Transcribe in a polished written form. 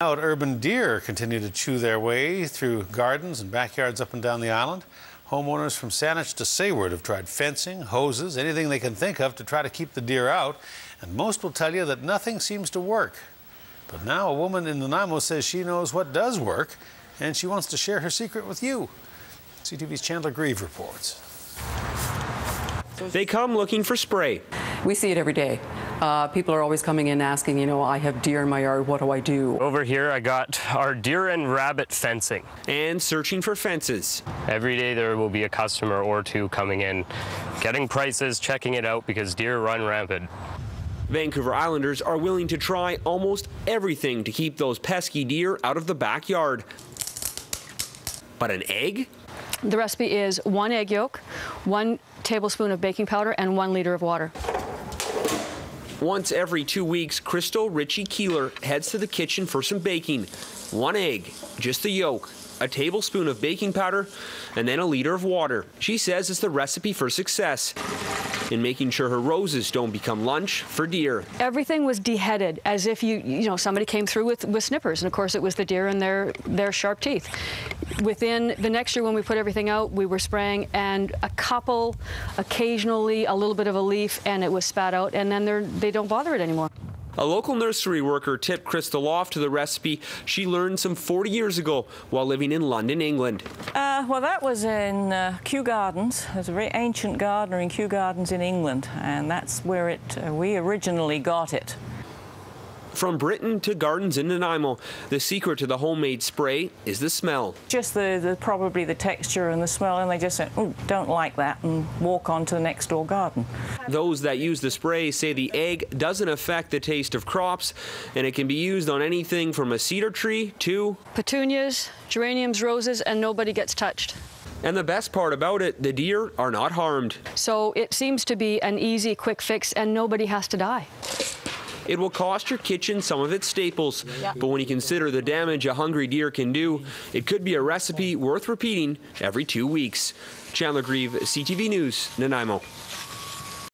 Out urban deer continue to chew their way through gardens and backyards up and down the island. Homeowners from Saanich to Sayward have tried fencing, hoses, anything they can think of to try to keep the deer out, and most will tell you that nothing seems to work. But now a woman in Nanaimo says she knows what does work, and she wants to share her secret with you. CTV's Chandler Grieve reports. They come looking for spray. We see it every day. People are always coming in asking, you know, I have deer in my yard, what do I do? Over here I got our deer and rabbit fencing. And searching for fences. Every day there will be a customer or two coming in, getting prices, checking it out because deer run rampant. Vancouver Islanders are willing to try almost everything to keep those pesky deer out of the backyard. But an egg? The recipe is 1 egg yolk, 1 tablespoon of baking powder, and 1 liter of water. Once every 2 weeks, Krystal Ritchie-Kehler heads to the kitchen for some baking. 1 egg, just the yolk, a tablespoon of baking powder, and then a liter of water. She says it's the recipe for success in making sure her roses don't become lunch for deer. Everything was deheaded, as if you know somebody came through with snippers, and of course it was the deer and their sharp teeth. Within the next year, when we put everything out, we were spraying, and a couple, occasionally a little bit of a leaf, and it was spat out, and then they don't bother it anymore. A local nursery worker tipped Krystal off to the recipe she learned some 40 years ago while living in London, England. Well, that was in Kew Gardens. There's a very ancient gardener in Kew Gardens in England, and that's where we originally got it. From Britain to gardens in Nanaimo, the secret to the homemade spray is the smell. Just probably the texture and the smell, and they just say, "Oh, don't like that," and walk on to the next door garden. Those that use the spray say the egg doesn't affect the taste of crops, and it can be used on anything from a cedar tree to Petunias, geraniums, roses, and nobody gets touched. And the best part about it, the deer are not harmed. So it seems to be an easy, quick fix, and nobody has to die. It will cost your kitchen some of its staples, but when you consider the damage a hungry deer can do, it could be a recipe worth repeating every 2 weeks. Chandler Grieve, CTV News, Nanaimo.